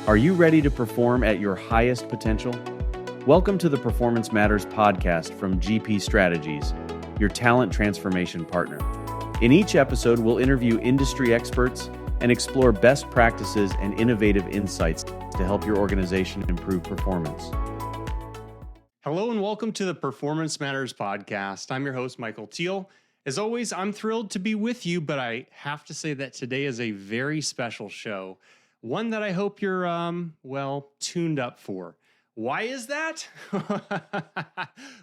Are you ready to perform at your highest potential? Welcome to the Performance Matters podcast from GP Strategies, your talent transformation partner. In each episode, we'll interview industry experts and explore best practices and innovative insights to help your organization improve performance. Hello and welcome to the Performance Matters podcast. I'm your host, Michael Thiel. As always, I'm thrilled to be with you, but I have to say that today is a very special show. One that I hope you're, tuned up for. Why is that?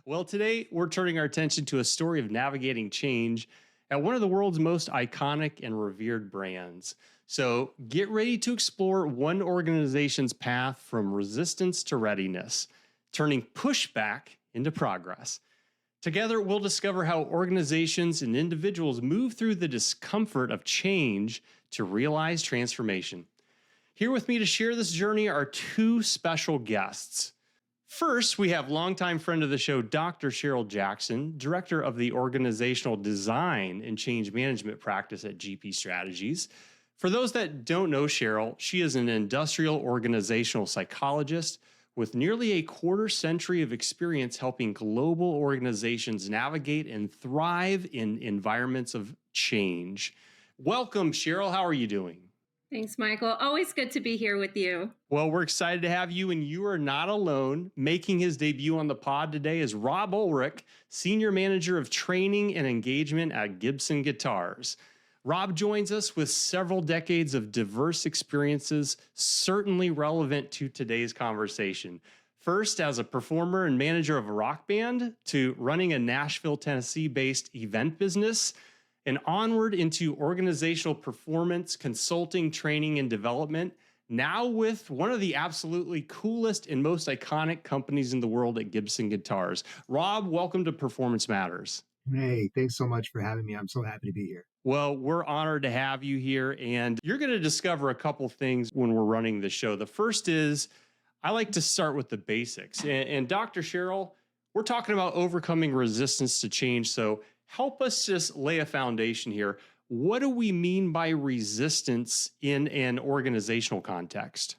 Well, today we're turning our attention to a story of navigating change at one of the world's most iconic and revered brands. So get ready to explore one organization's path from resistance to readiness, turning pushback into progress. Together, we'll discover how organizations and individuals move through the discomfort of change to realize transformation. Here with me to share this journey are two special guests. First, we have longtime friend of the show, Dr. Cheryl Jackson, Director of the Organizational Design and Change Management Practice at GP Strategies. For those that don't know Cheryl, she is an industrial organizational psychologist with nearly a quarter century of experience helping global organizations navigate and thrive in environments of change. Welcome, Cheryl. How are you doing? Thanks, Michael. Always good to be here with you. Well, we're excited to have you, and you are not alone. Making his debut on the pod today is Rob Ulrich, Senior Manager of Training and Engagement at Gibson Guitars. Rob joins us with several decades of diverse experiences, certainly relevant to today's conversation. First, as a performer and manager of a rock band, to running a Nashville, Tennessee-based event business, and onward into organizational performance, consulting, training, and development, now with one of the absolutely coolest and most iconic companies in the world at Gibson Guitars. Rob, welcome to Performance Matters. Hey, thanks so much for having me. I'm so happy to be here. Well, we're honored to have you here, and you're going to discover a couple things when we're running the show. The first is, I like to start with the basics. And Dr. Cheryl, we're talking about overcoming resistance to change, so help us just lay a foundation here. What do we mean by resistance in an organizational context?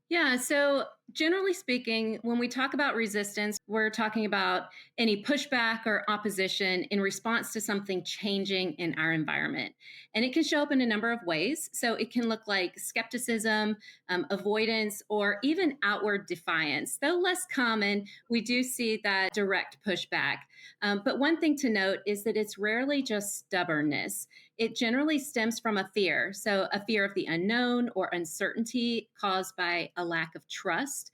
Yeah, so generally speaking, when we talk about resistance, we're talking about any pushback or opposition in response to something changing in our environment. And it can show up in a number of ways. So it can look like skepticism, avoidance, or even outward defiance. Though less common, we do see that direct pushback. But one thing to note is that it's rarely just stubbornness. It generally stems from a fear. So a fear of the unknown or uncertainty caused by a lack of trust.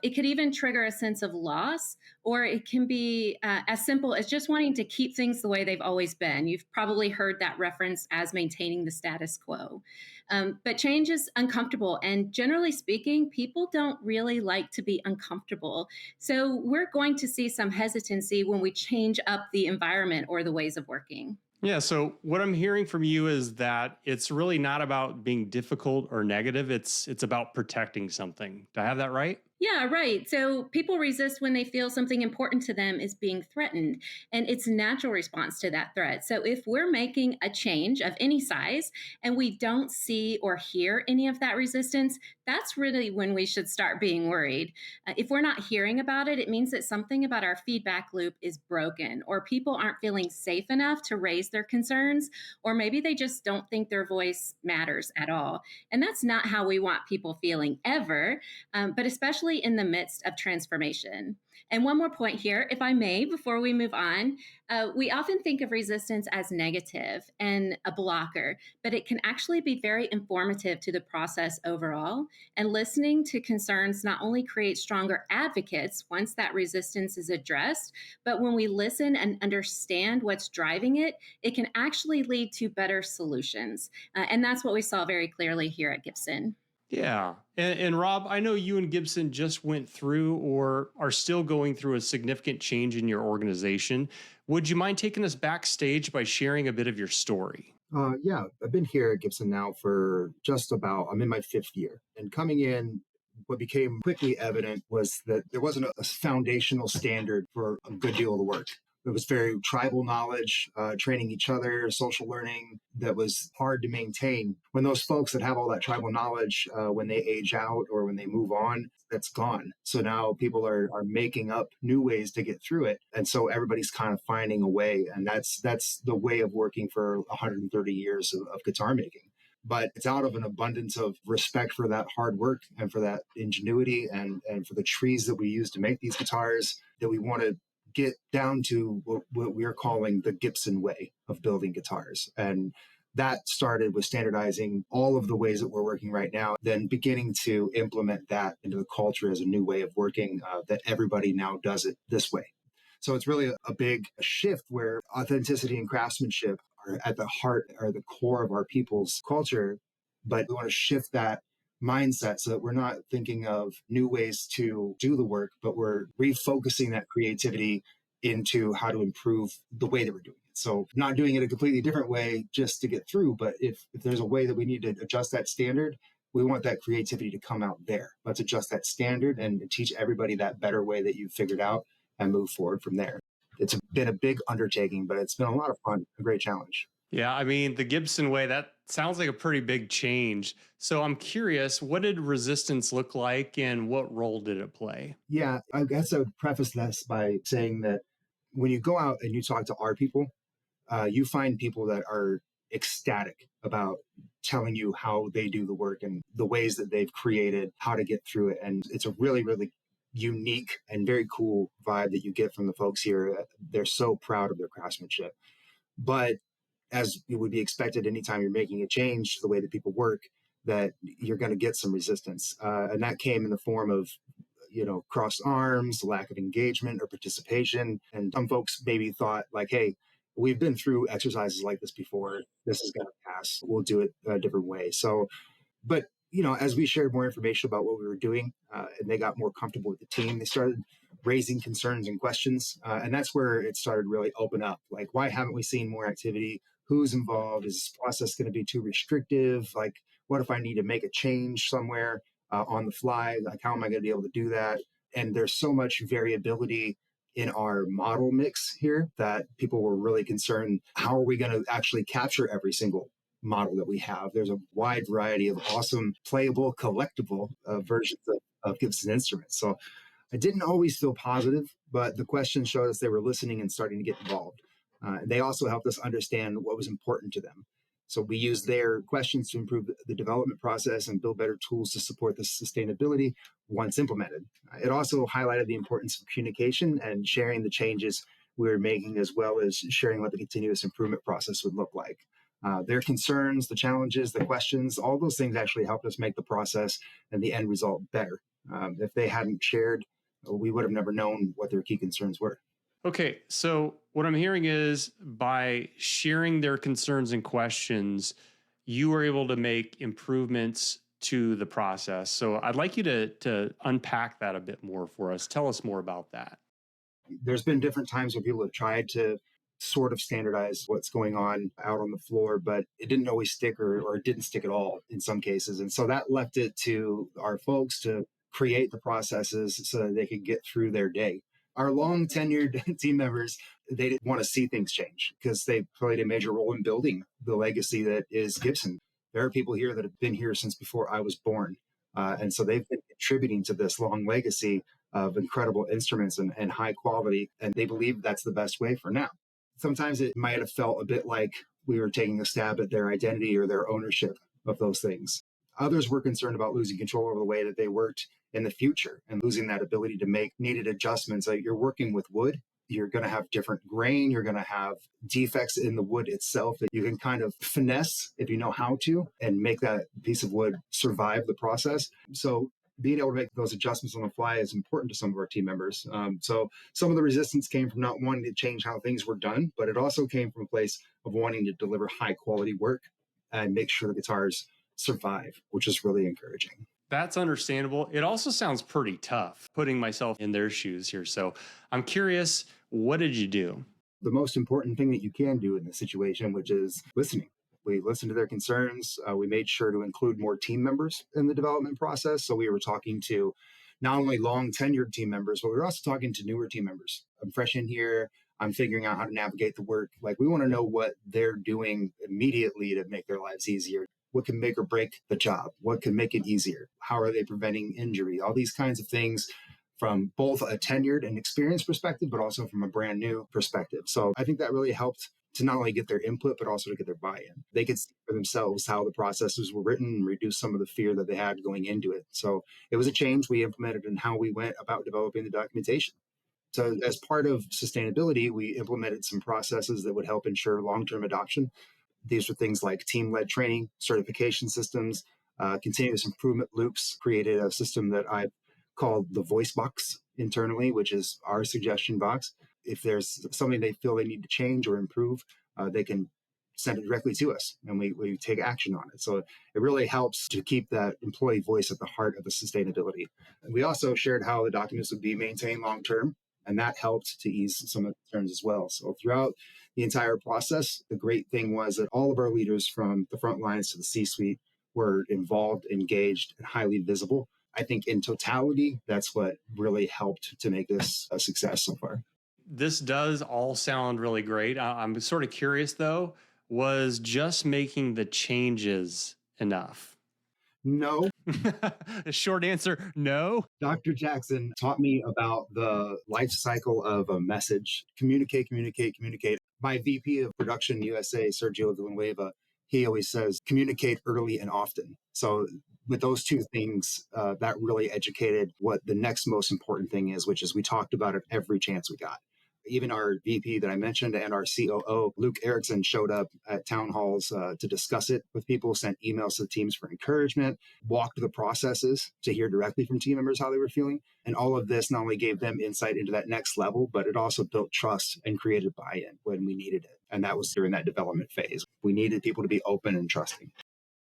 It could even trigger a sense of loss, or it can be as simple as just wanting to keep things the way they've always been. You've probably heard that reference as maintaining the status quo. But change is uncomfortable. And generally speaking, people don't really like to be uncomfortable. So we're going to see some hesitancy when we change up the environment or the ways of working. Yeah, so what I'm hearing from you is that it's really not about being difficult or negative. It's about protecting something. Do I have that right? Yeah, right. So people resist when they feel something important to them is being threatened, and it's a natural response to that threat. So if we're making a change of any size and we don't see or hear any of that resistance, that's really when we should start being worried. If we're not hearing about it, it means that something about our feedback loop is broken, or people aren't feeling safe enough to raise their concerns, or maybe they just don't think their voice matters at all. And that's not how we want people feeling ever, but especially in the midst of transformation. And one more point here, if I may, before we move on, we often think of resistance as negative and a blocker, but it can actually be very informative to the process overall. And listening to concerns not only creates stronger advocates once that resistance is addressed, but when we listen and understand what's driving it, it can actually lead to better solutions. And that's what we saw very clearly here at Gibson. Yeah. And Rob, I know you and Gibson just went through or are still going through a significant change in your organization. Would you mind taking us backstage by sharing a bit of your story? Yeah, I've been here at Gibson now for I'm in my fifth year. And coming in, what became quickly evident was that there wasn't a foundational standard for a good deal of the work. It was very tribal knowledge, training each other, social learning that was hard to maintain. When those folks that have all that tribal knowledge, when they age out or when they move on, that's gone. So now people are making up new ways to get through it. And so everybody's kind of finding a way. And that's the way of working for 130 years of guitar making. But it's out of an abundance of respect for that hard work and for that ingenuity and for the trees that we use to make these guitars that we want to get down to what we're calling the Gibson way of building guitars. And that started with standardizing all of the ways that we're working right now, then beginning to implement that into the culture as a new way of working, that everybody now does it this way. So it's really a big shift where authenticity and craftsmanship are at the heart or the core of our people's culture. But we want to shift that mindset so that we're not thinking of new ways to do the work, but we're refocusing that creativity into how to improve the way that we're doing it. So not doing it a completely different way just to get through, but if there's a way that we need to adjust that standard, we want that creativity to come out there. Let's adjust that standard and teach everybody that better way that you've figured out and move forward from there. It's been a big undertaking, but it's been a lot of fun, a great challenge. Yeah, I mean, the Gibson way, that sounds like a pretty big change. So I'm curious, what did resistance look like and what role did it play? Yeah, I guess I would preface this by saying that when you go out and you talk to our people, you find people that are ecstatic about telling you how they do the work and the ways that they've created how to get through it. And it's a really, really unique and very cool vibe that you get from the folks here. They're so proud of their craftsmanship. But as it would be expected, anytime you're making a change to the way that people work, that you're going to get some resistance. And that came in the form of crossed arms, lack of engagement or participation. And some folks maybe thought like, hey, we've been through exercises like this before. This is going to pass. We'll do it a different way. So, but as we shared more information about what we were doing, and they got more comfortable with the team, they started raising concerns and questions. And that's where it started really open up. Like, why haven't we seen more activity? Who's involved? Is this process going to be too restrictive? Like, what if I need to make a change somewhere on the fly? Like, how am I going to be able to do that? And there's so much variability in our model mix here that people were really concerned. How are we going to actually capture every single model that we have? There's a wide variety of awesome, playable, collectible versions of Gibson instruments. So I didn't always feel positive, but the questions showed us they were listening and starting to get involved. They also helped us understand what was important to them. So we used their questions to improve the development process and build better tools to support the sustainability once implemented. It also highlighted the importance of communication and sharing the changes we were making, as well as sharing what the continuous improvement process would look like. Their concerns, the challenges, the questions, all those things actually helped us make the process and the end result better. If they hadn't shared, we would have never known what their key concerns were. Okay, so what I'm hearing is by sharing their concerns and questions, you were able to make improvements to the process. So I'd like you to unpack that a bit more for us. Tell us more about that. There's been different times when people have tried to sort of standardize what's going on out on the floor, but it didn't always stick or it didn't stick at all in some cases. And so that left it to our folks to create the processes so that they could get through their day. Our long tenured team members, they didn't want to see things change because they played a major role in building the legacy that is Gibson. There are people here that have been here since before I was born. And so they've been contributing to this long legacy of incredible instruments and high quality. And they believe that's the best way for now. Sometimes it might have felt a bit like we were taking a stab at their identity or their ownership of those things. Others were concerned about losing control over the way that they worked in the future and losing that ability to make needed adjustments. Like, you're working with wood, you're going to have different grain, you're going to have defects in the wood itself that you can kind of finesse if you know how to and make that piece of wood survive the process. So being able to make those adjustments on the fly is important to some of our team members. So some of the resistance came from not wanting to change how things were done, but it also came from a place of wanting to deliver high quality work and make sure the guitars survive, which is really encouraging. That's understandable. It also sounds pretty tough, putting myself in their shoes here. So I'm curious, what did you do? The most important thing that you can do in this situation, which is listening. We listened to their concerns. We made sure to include more team members in the development process. So we were talking to not only long tenured team members, but we were also talking to newer team members. I'm fresh in here. I'm figuring out how to navigate the work. Like, we want to know what they're doing immediately to make their lives easier. What can make or break the job? What can make it easier? How are they preventing injury? All these kinds of things from both a tenured and experienced perspective, but also from a brand new perspective. So I think that really helped to not only get their input, but also to get their buy-in. They could see for themselves how the processes were written and reduce some of the fear that they had going into it. So it was a change we implemented in how we went about developing the documentation. So as part of sustainability, we implemented some processes that would help ensure long-term adoption. These were things like team-led training, certification systems, continuous improvement loops, created a system that I called the voice box internally, which is our suggestion box. If there's something they feel they need to change or improve, they can send it directly to us and we take action on it. So it really helps to keep that employee voice at the heart of the sustainability. And we also shared how the documents would be maintained long-term, and that helped to ease some of the concerns as well. So throughout the entire process, the great thing was that all of our leaders from the front lines to the C-suite were involved, engaged, and highly visible. I think in totality, that's what really helped to make this a success so far. This does all sound really great. I'm sort of curious though, was just making the changes enough? No. The short answer, no. Dr. Jackson taught me about the life cycle of a message. Communicate, communicate, communicate. My VP of Production USA, Sergio Villanueva, he always says, communicate early and often. So with those two things, that really educated what the next most important thing is, which is we talked about it every chance we got. Even our VP that I mentioned and our COO, Luke Erickson, showed up at town halls to discuss it with people, sent emails to the teams for encouragement, walked the processes to hear directly from team members how they were feeling. And all of this not only gave them insight into that next level, but it also built trust and created buy-in when we needed it. And that was during that development phase. We needed people to be open and trusting.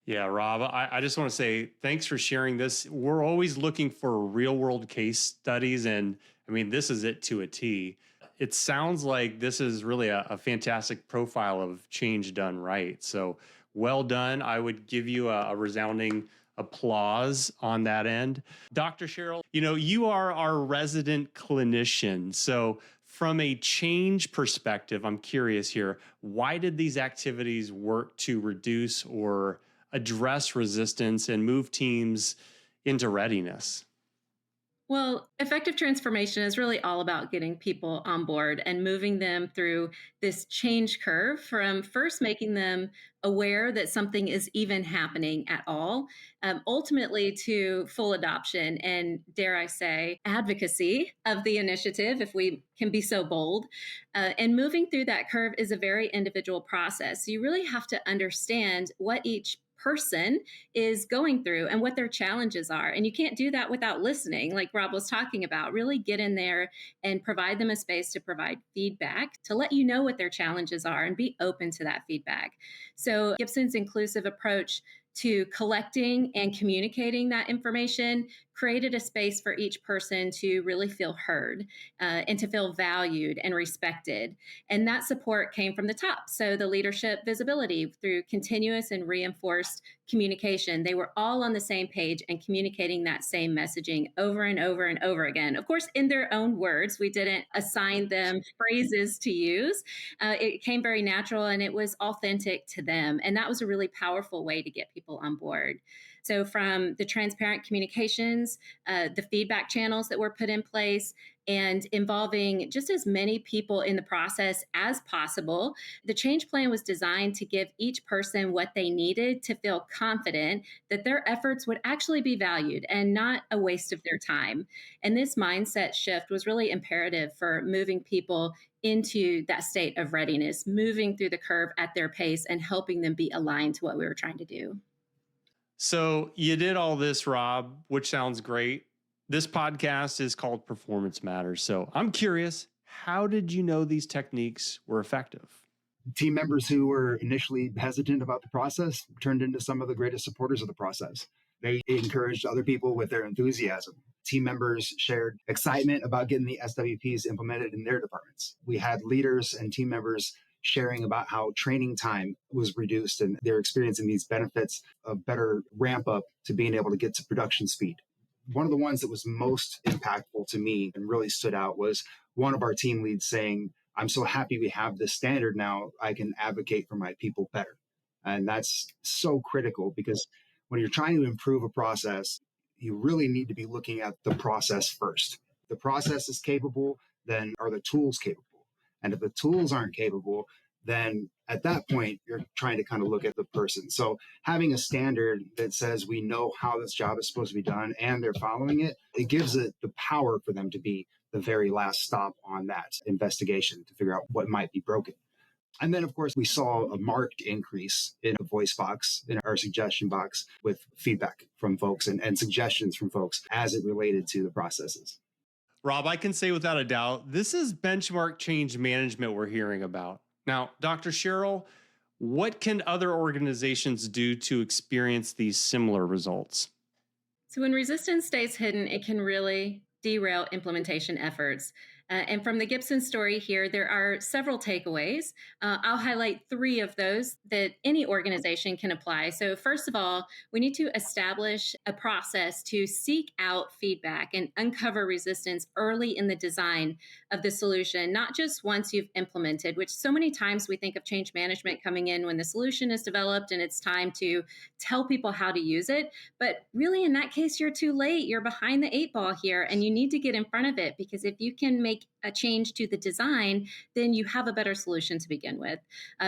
Yeah, Rob, I just want to say thanks for sharing this. We're always looking for real world case studies. And I mean, this is it to a T. It sounds like this is really a fantastic profile of change done right. So well done. I would give you a resounding applause on that end. Dr. Cheryl, you are our resident clinician. So from a change perspective, I'm curious here, why did these activities work to reduce or address resistance and move teams into readiness? Well, effective transformation is really all about getting people on board and moving them through this change curve from first making them aware that something is even happening at all, ultimately to full adoption and, dare I say, advocacy of the initiative, if we can be so bold. And moving through that curve is a very individual process. So you really have to understand what each person is going through and what their challenges are. And you can't do that without listening, like Rob was talking about. Really get in there and provide them a space to provide feedback, to let you know what their challenges are and be open to that feedback. So Gibson's inclusive approach to collecting and communicating that information created a space for each person to really feel heard and to feel valued and respected. And that support came from the top. So the leadership visibility through continuous and reinforced communication, they were all on the same page and communicating that same messaging over and over and over again. Of course, in their own words, we didn't assign them phrases to use. It came very natural and it was authentic to them. And that was a really powerful way to get people on board. So from the transparent communications, the feedback channels that were put in place, and involving just as many people in the process as possible, the change plan was designed to give each person what they needed to feel confident that their efforts would actually be valued and not a waste of their time. And this mindset shift was really imperative for moving people into that state of readiness, moving through the curve at their pace and helping them be aligned to what we were trying to do. So you did all this, Rob, which sounds great. This podcast is called Performance Matters. So I'm curious, how did you know these techniques were effective? Team members who were initially hesitant about the process turned into some of the greatest supporters of the process. They encouraged other people with their enthusiasm. Team members shared excitement about getting the SWPs implemented in their departments. We had leaders and team members sharing about how training time was reduced and they're experiencing these benefits of better ramp up to being able to get to production speed. One of the ones that was most impactful to me and really stood out was one of our team leads saying, I'm so happy we have this standard now. I can advocate for my people better. And that's so critical because when you're trying to improve a process, you really need to be looking at the process first. If the process is capable, then are the tools capable? And if the tools aren't capable, then at that point, you're trying to kind of look at the person. So having a standard that says we know how this job is supposed to be done and they're following it, it gives it the power for them to be the very last stop on that investigation to figure out what might be broken. And then, of course, we saw a marked increase in a voice box, in our suggestion box, with feedback from folks and suggestions from folks as it related to the processes. Rob, I can say without a doubt, this is benchmark change management we're hearing about. Now, Dr. Cheryl, what can other organizations do to experience these similar results? So when resistance stays hidden, it can really derail implementation efforts. And from the Gibson story here, there are several takeaways. I'll highlight three of those that any organization can apply. So, first of all, we need to establish a process to seek out feedback and uncover resistance early in the design of the solution, not just once you've implemented, which so many times we think of change management coming in when the solution is developed and it's time to tell people how to use it. But really, in that case, you're too late. You're behind the eight ball here, and you need to get in front of it because if you can make a change to the design, then you have a better solution to begin with.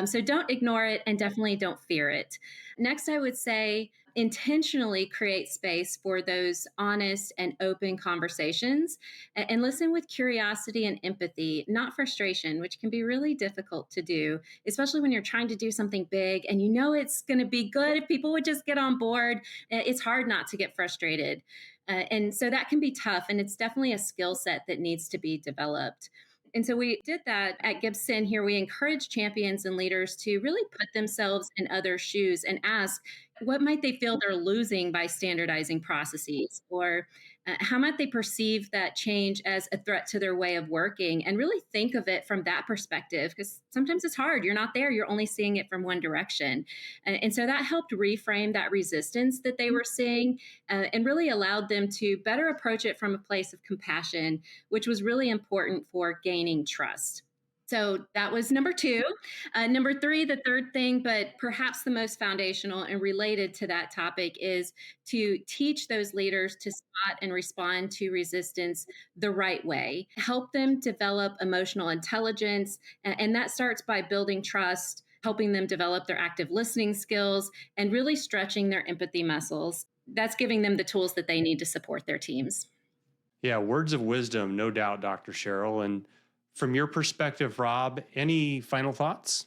So don't ignore it and definitely don't fear it. Next, I would say intentionally create space for those honest and open conversations and listen with curiosity and empathy, not frustration, which can be really difficult to do, especially when you're trying to do something big and you know it's going to be good if people would just get on board. It's hard not to get frustrated. And so that can be tough. And it's definitely a skill set that needs to be developed. And so we did that at Gibson here. We encourage champions and leaders to really put themselves in other shoes and ask, what might they feel they're losing by standardizing processes? Or how might they perceive that change as a threat to their way of working? And really think of it from that perspective, because sometimes it's hard. You're not there. You're only seeing it from one direction. And so that helped reframe that resistance that they were seeing and really allowed them to better approach it from a place of compassion, which was really important for gaining trust. So that was number two. Number three, the third thing, but perhaps the most foundational and related to that topic, is to teach those leaders to spot and respond to resistance the right way. Help them develop emotional intelligence. And that starts by building trust, helping them develop their active listening skills, and really stretching their empathy muscles. That's giving them the tools that they need to support their teams. Yeah, words of wisdom, no doubt, Dr. Cheryl. And from your perspective, Rob, any final thoughts?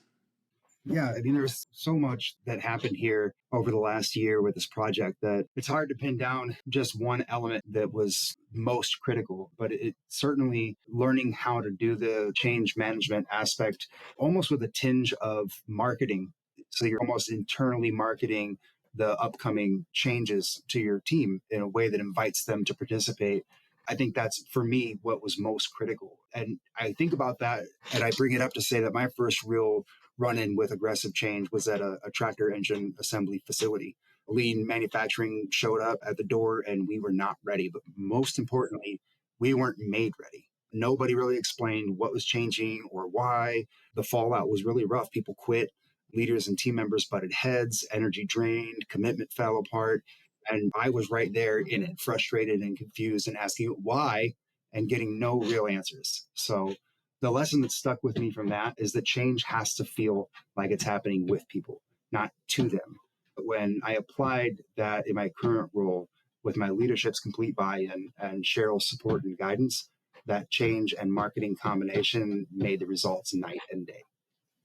Yeah, I mean, there's so much that happened here over the last year with this project that it's hard to pin down just one element that was most critical, but it certainly learning how to do the change management aspect almost with a tinge of marketing. So you're almost internally marketing the upcoming changes to your team in a way that invites them to participate. I think that's, for me, what was most critical. And I think about that and I bring it up to say that my first real run-in with aggressive change was at a tractor engine assembly facility. Lean manufacturing showed up at the door and we were not ready. But most importantly, we weren't made ready. Nobody really explained what was changing or why. The fallout was really rough. People quit. Leaders and team members butted heads, energy drained, commitment fell apart. And I was right there in it, frustrated and confused and asking why and getting no real answers. So the lesson that stuck with me from that is that change has to feel like it's happening with people, not to them. But when I applied that in my current role with my leadership's complete buy-in and Cheryl's support and guidance, that change and marketing combination made the results night and day.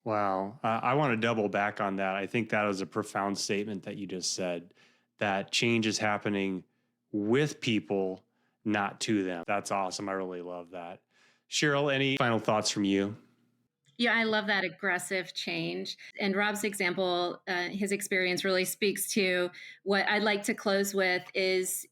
Wow. I want to double back on that. I think that was a profound statement that you just said, that change is happening with people, not to them. That's awesome. I really love that. Cheryl, any final thoughts from you? Yeah, I love that aggressive change. And Rob's example, his experience really speaks to what I'd like to close with is,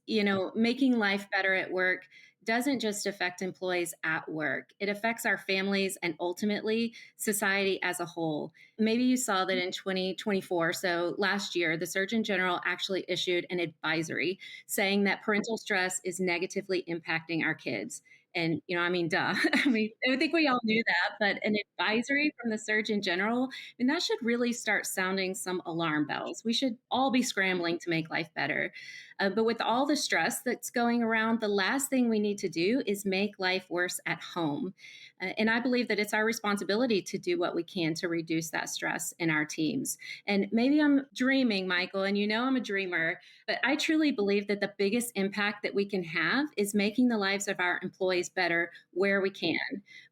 making life better at work doesn't just affect employees at work. It affects our families and ultimately society as a whole. Maybe you saw that in 2024, so last year, the Surgeon General actually issued an advisory saying that parental stress is negatively impacting our kids. And, I mean, duh. I mean, I think we all knew that, but an advisory from the Surgeon General, I mean, that should really start sounding some alarm bells. We should all be scrambling to make life better. But with all the stress that's going around, the last thing we need to do is make life worse at home. And I believe that it's our responsibility to do what we can to reduce that stress in our teams. And maybe I'm dreaming, Michael, and I'm a dreamer, but I truly believe that the biggest impact that we can have is making the lives of our employees better where we can,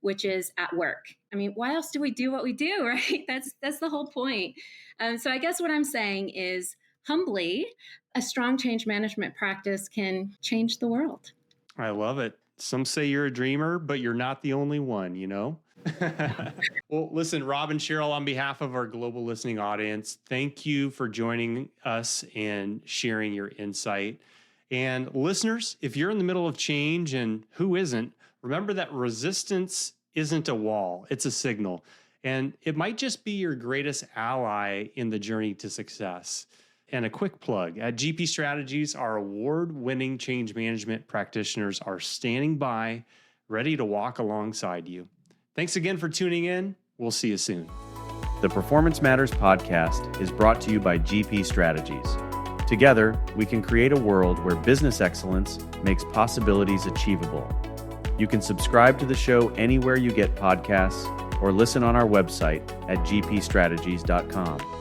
which is at work. I mean, why else do we do what we do, right? That's the whole point. So I guess what I'm saying is, humbly, a strong change management practice can change the world. I love it. Some say you're a dreamer, but you're not the only one, Well, listen, Rob and Cheryl, on behalf of our global listening audience, thank you for joining us and sharing your insight. And listeners, if you're in the middle of change, and who isn't, remember that resistance isn't a wall, it's a signal. And it might just be your greatest ally in the journey to success. And a quick plug, at GP Strategies, our award-winning change management practitioners are standing by, ready to walk alongside you. Thanks again for tuning in. We'll see you soon. The Performance Matters podcast is brought to you by GP Strategies. Together, we can create a world where business excellence makes possibilities achievable. You can subscribe to the show anywhere you get podcasts or listen on our website at gpstrategies.com.